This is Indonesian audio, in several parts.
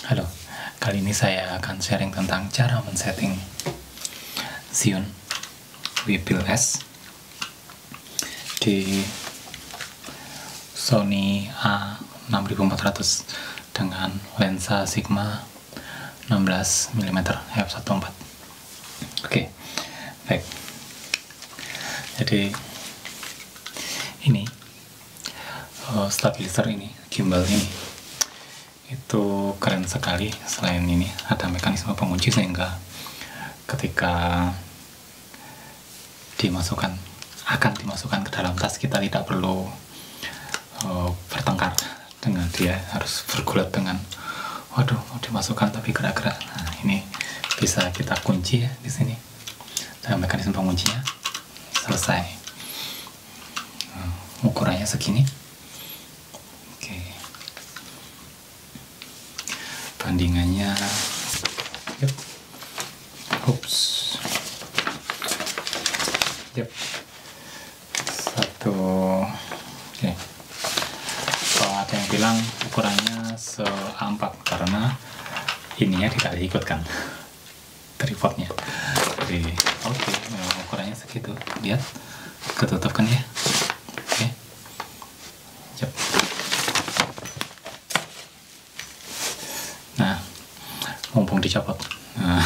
Halo, kali ini saya akan sharing tentang cara men-setting Xeon WPL S di Sony A6400 dengan lensa Sigma 16mm f1.4. Oke, baik. Jadi ini stabilizer ini, gimbal ini itu keren sekali. Selain ini ada mekanisme pengunci sehingga ketika akan dimasukkan ke dalam tas, kita tidak perlu bertengkar dengan dia, harus bergulat dengan waduh mau dimasukkan tapi gerak-gerak. Nah, ini bisa kita kunci ya di sini dengan mekanisme penguncinya. Selesai. Ukurannya segini. Bandingannya satu. Oke. Kalau ada yang bilang ukurannya se-A4 karena ininya tidak diikutkan tripodnya. Jadi oke, ukurannya segitu. Lihat, ketutup kan ya. Oke. Yep. Nah, mumpung dicopot. Nah,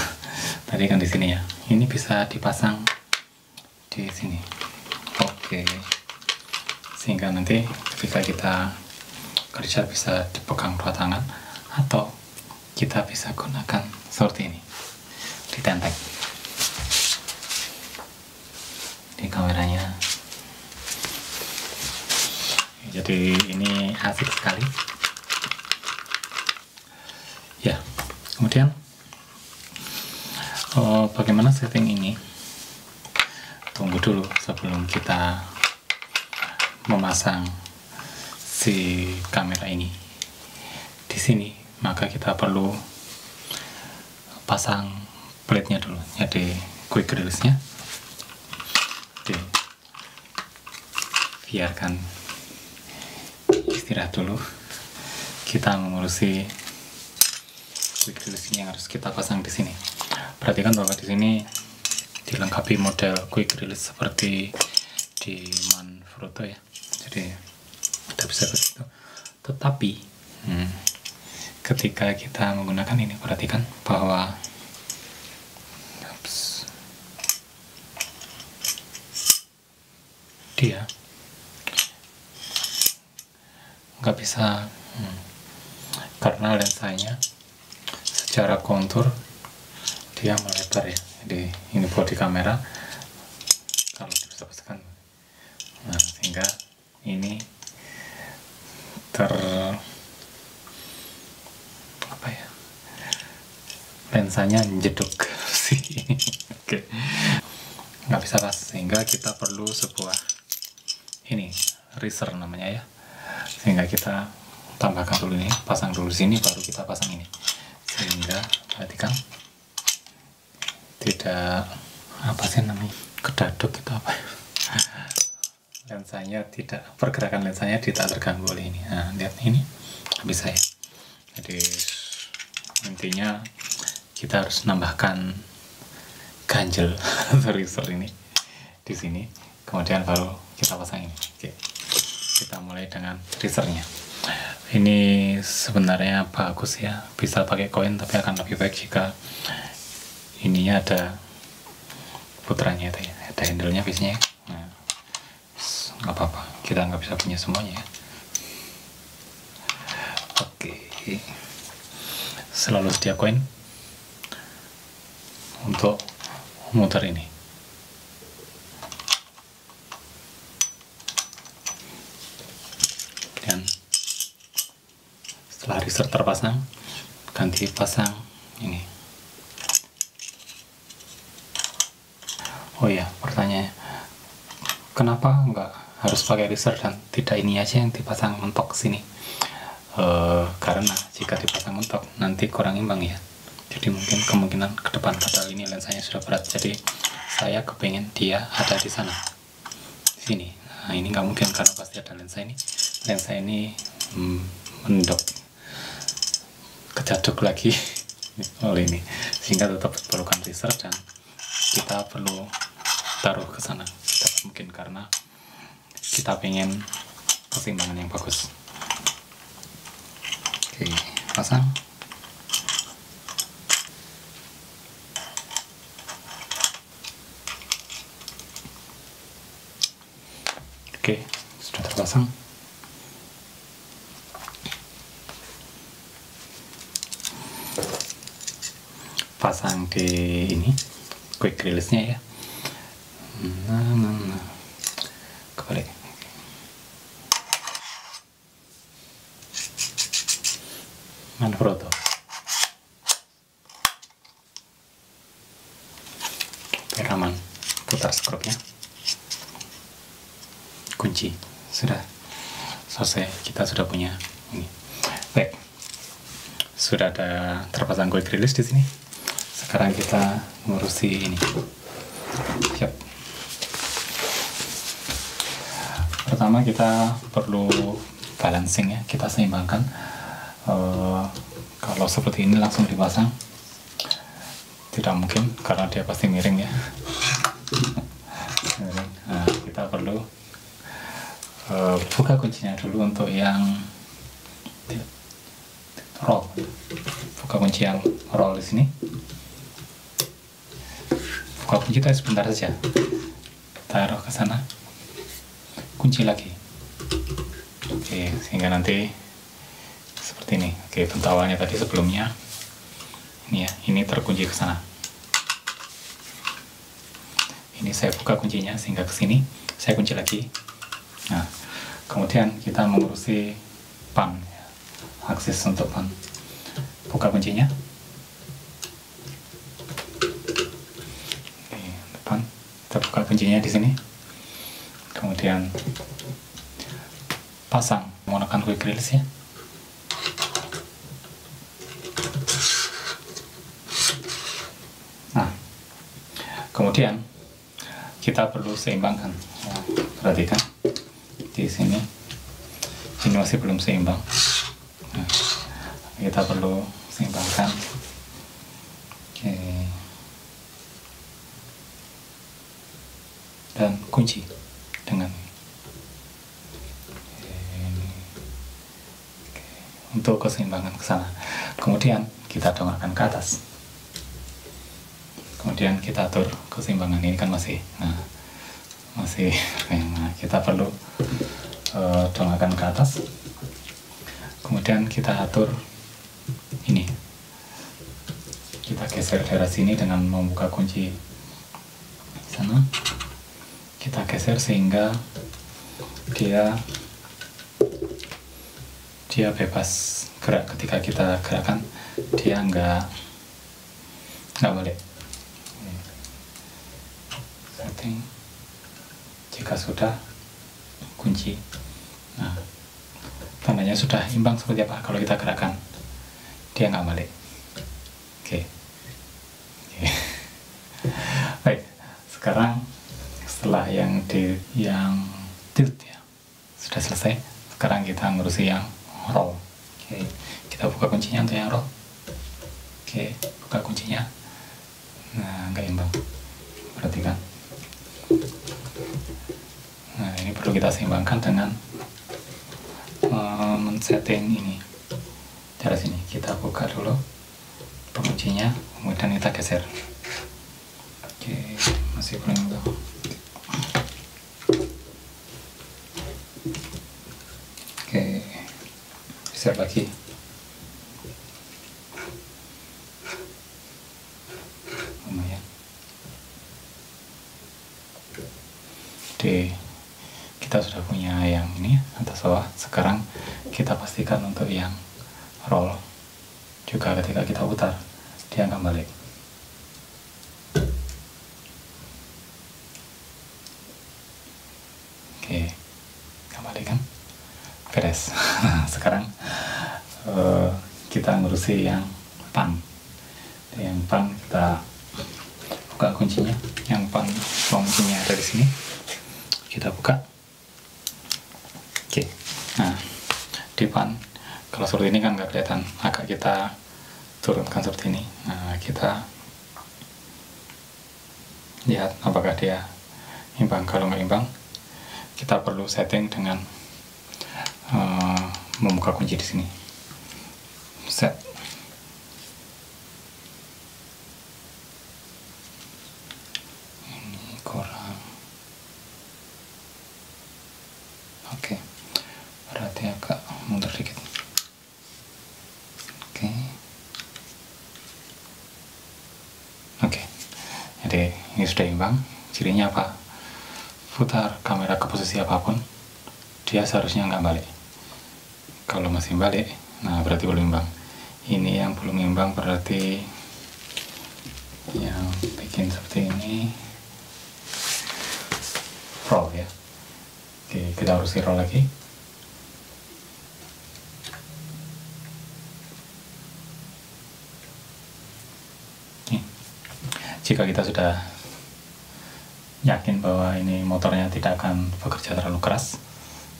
tadi kan di sini ya. Ini bisa dipasang di sini. Oke. Sehingga nanti ketika kita kerja bisa dipegang dua tangan, atau kita bisa gunakan seperti ini, ditenteng di kameranya. Jadi ini asik sekali. Ya, kemudian bagaimana setting ini? Tunggu dulu sebelum kita memasang si kamera ini di sini, maka kita perlu pasang plate-nya dulu. Jadi quick release-nya biarkan istirahat dulu. Kita mengurusi quick release yang harus kita pasang di sini. Perhatikan bahwa di sini dilengkapi model quick release seperti di Manfrotto ya. Jadi kita bisa begitu. Tetapi ketika kita menggunakan ini, perhatikan bahwa dia nggak bisa karena lensanya secara kontur dia melebar ya. Jadi ini bodi kamera kalau dibesar-besarkan, nah sehingga ini lensanya jeduk sih. Oke. Nggak bisa pas, sehingga kita perlu sebuah ini riser namanya ya, sehingga kita tambahkan dulu ini, pasang dulu sini, baru kita pasang ini, sehingga perhatikan tidak kedaduk itu apa, lensanya tidak, pergerakan lensanya tidak terganggu oleh ini. Nah, lihat ini bisa ya. Jadi intinya kita harus nambahkan ganjel riser ini di sini, kemudian baru kita pasang ini. Oke. Kita mulai dengan risernya. Ini sebenarnya bagus ya, bisa pakai koin, tapi akan lebih baik jika ininya ada putranya itu ya, ada handle-nya biasanya. Nah, nggak apa-apa, kita nggak bisa punya semuanya ya. Oke, selalu sedia koin untuk muter ini. Dan setelah riser terpasang, ganti pasang ini. Oh ya, pertanyaannya, kenapa nggak harus pakai riser dan tidak ini aja yang dipasang mentok sini? Karena jika dipasang mentok nanti kurang imbang ya. Jadi mungkin kemungkinan ke depan, padahal ini lensanya sudah berat, jadi saya kepengen dia ada di sana, di sini. Nah, ini nggak mungkin karena pasti ada lensa ini. Lensa ini mendok kejaduk lagi oleh ini, sehingga tetap perlukan research dan kita perlu taruh ke sana mungkin karena kita pengen keseimbangan yang bagus. Oke, pasang. Oke, sudah terpasang. Pasang di ini quick release-nya ya. Kebalik. Manfrotto. Peraman, putar skrupnya. Kunci. Sudah selesai, kita sudah punya ini. Baik. Sudah ada terpasang quick release di sini. Sekarang kita ngurusi ini. Siap. Pertama kita perlu balancing ya, kita seimbangkan. Kalau seperti ini langsung dipasang tidak mungkin karena dia pasti miring ya. Nah, kita perlu buka kuncinya dulu untuk yang roll. Buka kunci yang roll di sini. Buka kunci itu sebentar saja. Taruh ke sana. Kunci lagi. Oke, sehingga nanti seperti ini. Oke, bentuk awalnya tadi sebelumnya ini ya, ini terkunci ke sana. Ini saya buka kuncinya sehingga ke sini, saya kunci lagi. Nah, kemudian kita mengurusi pan, ya. Akses untuk pan. Buka kuncinya. Oke, depan. Kita buka kuncinya di sini. Kemudian pasang menggunakan quick release ya. Nah, kemudian kita perlu seimbangkan. Nah, perhatikan di sini, ini masih belum seimbang. Nah, kita perlu seimbangkan. Oke. Dan kunci dengan untuk keseimbangan ke sana. Kemudian kita dongakkan ke atas. Kemudian kita atur keseimbangan ini kan masih, nah kita perlu dongakkan ke atas. Kemudian kita atur ini, kita geser daerah sini dengan membuka kunci sana. Kita geser sehingga dia bebas gerak. Ketika kita gerakan, dia nggak balik. Setting. Jika sudah, kunci. Nah, tandanya sudah imbang seperti apa? Kalau kita gerakan, dia nggak balik. Oke. Baik. Sekarang setelah yang tilt ya sudah selesai, sekarang kita ngurusi yang roll. Oke, kita buka kuncinya untuk yang roll. Oke, buka kuncinya. Nah, nggak imbang. Perhatikan. Nah, ini perlu kita seimbangkan dengan men-setting ini. Dari sini kita buka dulu penguncinya, kemudian kita geser. Oke, masih belum imbang. Oke, geser lagi. Lumayan. Oke, kita sudah punya yang ini atas bawah. Sekarang kita pastikan untuk yang roll juga ketika kita putar dia nggak balik. Oke, nggak balik kan? Beres. Sekarang kita ngurusi yang pan. Yang pan kita buka kuncinya. Yang pan kuncinya ada di sini. Kita buka. Oke. Nah, di pan kalau seperti ini kan nggak kelihatan. Agak kita turunkan seperti ini. Nah, kita lihat apakah dia imbang. Kalau nggak imbang, kita perlu setting dengan membuka kunci di sini. Set. Ini kurang. Oke. Berarti agak mundur dikit. Oke. Jadi ini sudah imbang. Cirinya apa? Putar kamera ke posisi apapun, dia seharusnya nggak balik. Kalau masih balik, nah berarti belum imbang. Ini yang belum imbang, berarti yang bikin seperti ini roll ya. Oke, kita harus roll lagi. Jika kita sudah yakin bahwa ini motornya tidak akan bekerja terlalu keras,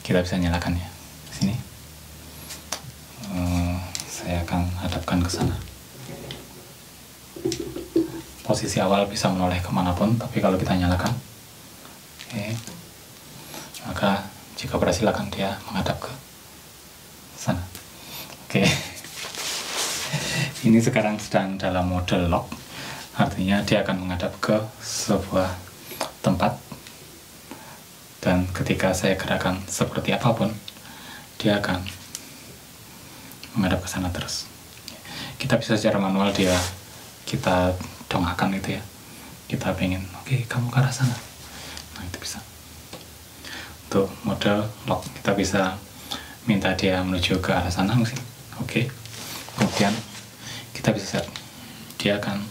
kita bisa nyalakan ya. Sini saya akan hadapkan ke sana. Posisi awal bisa menoleh kemanapun, tapi kalau kita nyalakan, maka jika berhasil akan dia menghadap ke sana. Ini sekarang sedang dalam mode lock, artinya dia akan menghadap ke sebuah tempat, dan ketika saya gerakkan seperti apapun, dia akan menghadap ke sana terus. Kita bisa secara manual kita dongakkan itu ya. Kita pengen, oke, kamu ke arah sana. Nah, itu bisa. Untuk mode lock, kita bisa minta dia menuju ke arah sana mungkin. Kemudian kita bisa set, dia akan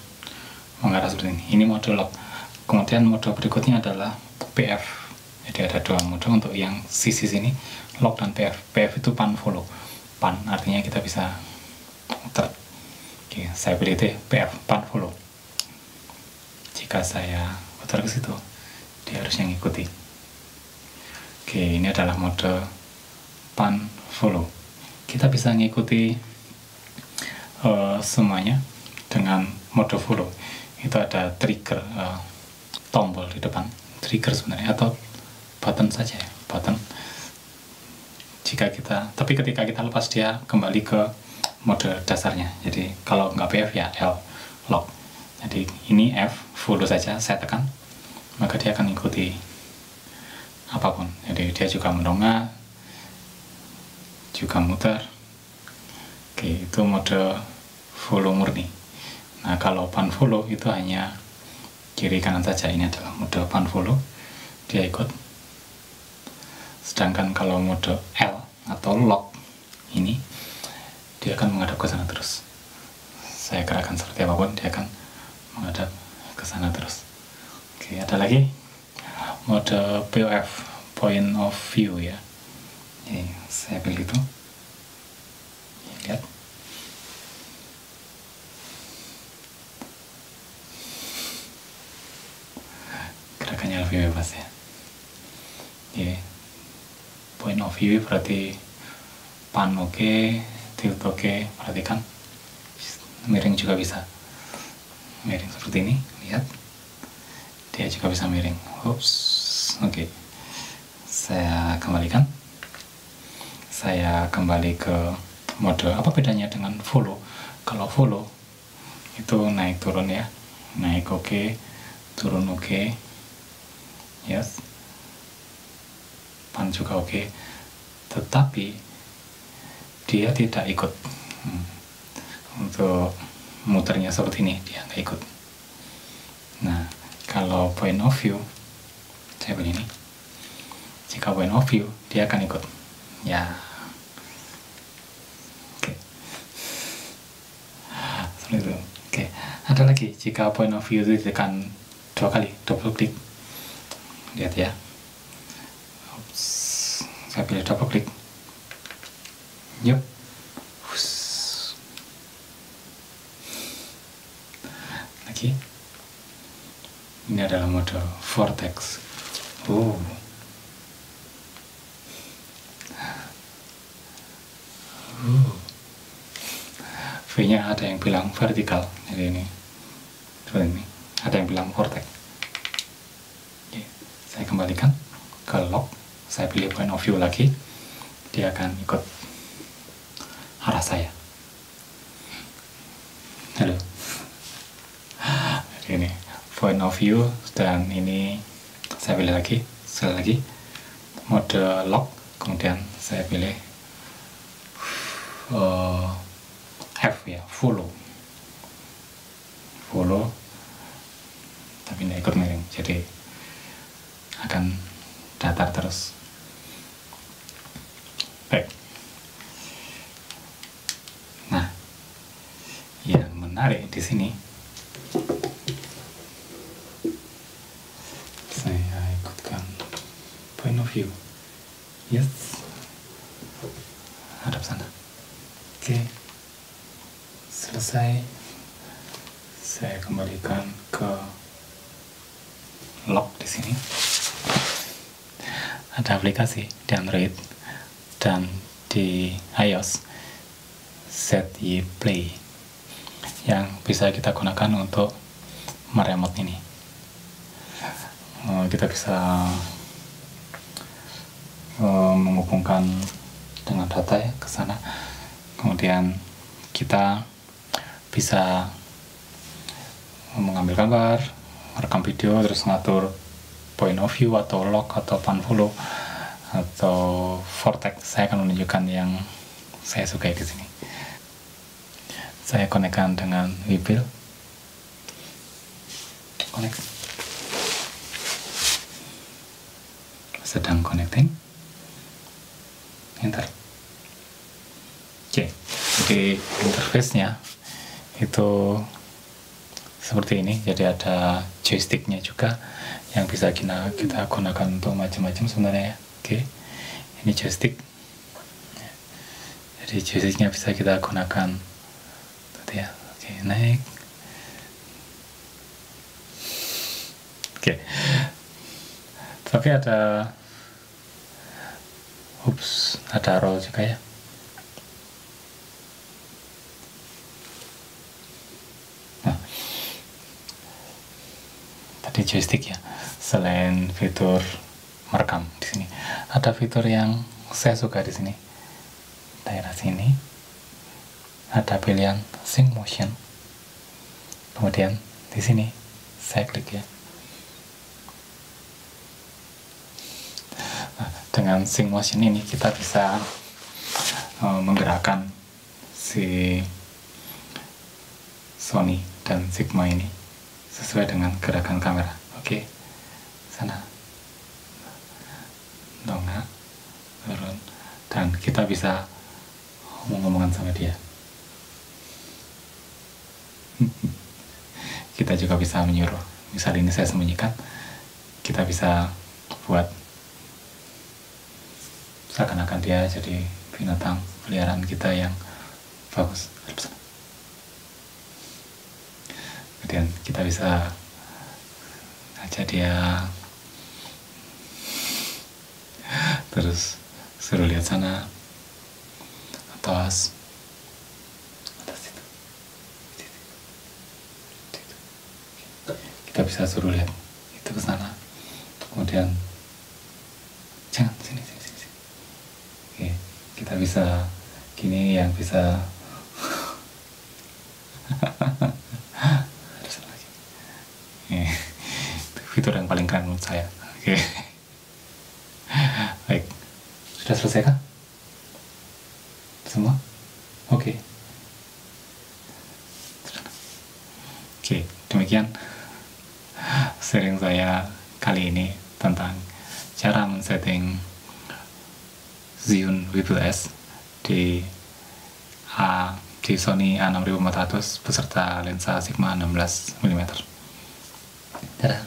mengarah seperti ini. Ini mode lock. Kemudian mode berikutnya adalah PF. Jadi ada dua mode untuk yang sisi sini, lock dan PF. PF itu pan follow. Pan artinya kita bisa muter. Saya pilih itu ya, PF, pan follow. Jika saya putar ke situ, dia harusnya ngikuti. Ini adalah mode pan follow. Kita bisa ngikuti semuanya dengan mode follow. Itu ada trigger, tombol di depan, trigger sebenarnya, atau button saja ya, button. Tapi ketika kita lepas, dia kembali ke mode dasarnya. Jadi kalau nggak PF ya L, lock. Jadi ini F, follow saja, saya tekan, maka dia akan ikuti apapun. Jadi dia juga mendongak, juga muter. Itu mode follow murni. Nah, kalau pan follow itu hanya kiri kanan saja. Ini adalah mode pan follow, dia ikut. Sedangkan kalau mode L atau lock ini, dia akan menghadap ke sana terus. Saya gerakkan seperti apapun, dia akan menghadap ke sana terus. Ada lagi mode POV, point of view ya. Saya pilih itu. Lihat. Gerakannya lebih bebas ya. Point of view berarti pan oke, tilt oke. Perhatikan, miring juga bisa. Miring seperti ini, lihat. Dia juga bisa miring. Saya kembalikan. Saya kembali ke mode. Apa bedanya dengan follow? Kalau follow itu naik turun ya. Naik oke, turun oke. Yes. Pan juga oke. Tetapi dia tidak ikut. Untuk muternya seperti ini, dia nggak ikut. Nah, kalau point of view, saya pilih ini. Jika point of view, dia akan ikut. Ya. Seperti itu. Ada lagi, jika point of view itu ditekan 2 kali, double klik. Lihat ya. Saya pilih double klik. Yup. Lagi. Ini adalah mode vortex. V-nya ada yang bilang vertikal, jadi ini seperti ini, ada yang bilang vortex. Oke, saya kembalikan ke lock, saya pilih point of view lagi, dia akan ikut arah saya. Halo. Jadi ini point of view, dan ini saya pilih lagi, sekali lagi mode lock, kemudian saya pilih F ya, follow, tapi tidak ikut miring, jadi akan datar terus. Baik. Nah, yang menarik di sini, saya ikutkan point of view. Yes, hadap sana. Oke, selesai. Saya kembalikan ke lock di sini. Ada aplikasi di Android dan di iOS, ZY Play, yang bisa kita gunakan untuk meremot ini. Kita bisa menghubungkan dengan data ya ke sana, kemudian kita bisa mengambil gambar, merekam video, terus ngatur point of view atau lock atau pan follow atau vortex. Saya akan menunjukkan yang saya sukai di sini. Saya konekkan dengan Webuild. Connect. Sedang connecting. Enter. Oke, jadi interface-nya itu seperti ini. Jadi ada joysticknya juga yang bisa kita gunakan untuk macam-macam sebenarnya ya. Oke, ini joystick. Jadi joysticknya bisa kita gunakan ya. Oke, naik. Oke, tapi ada roll juga ya. Nah, tadi joystick ya. Selain fitur merekam di sini, ada fitur yang saya suka di sini. Daerah sini ada pilihan sync motion. Kemudian di sini saya klik ya. Nah, dengan sync motion ini kita bisa menggerakkan si Sony dan Sigma ini sesuai dengan gerakan kamera. Oke, sana, dongak, turun, dan kita bisa ngomong-ngomongan sama dia. Kita juga bisa menyuruh. Misal ini saya sembunyikan, kita bisa buat seakan-akan dia jadi binatang peliharaan kita yang bagus. Kemudian kita bisa ajak dia, terus suruh lihat sana, atas itu. Kita bisa suruh lihat itu ke sana, kemudian jangan sini. Oke, kita bisa gini, yang bisa fitur yang paling keren menurut saya. Oke. Baik, sudah selesai kah semua? Oke. Demikian sharing saya kali ini tentang cara men-setting Zhiyun Webuild S di Sony A6400 beserta lensa Sigma 16mm. Dadah.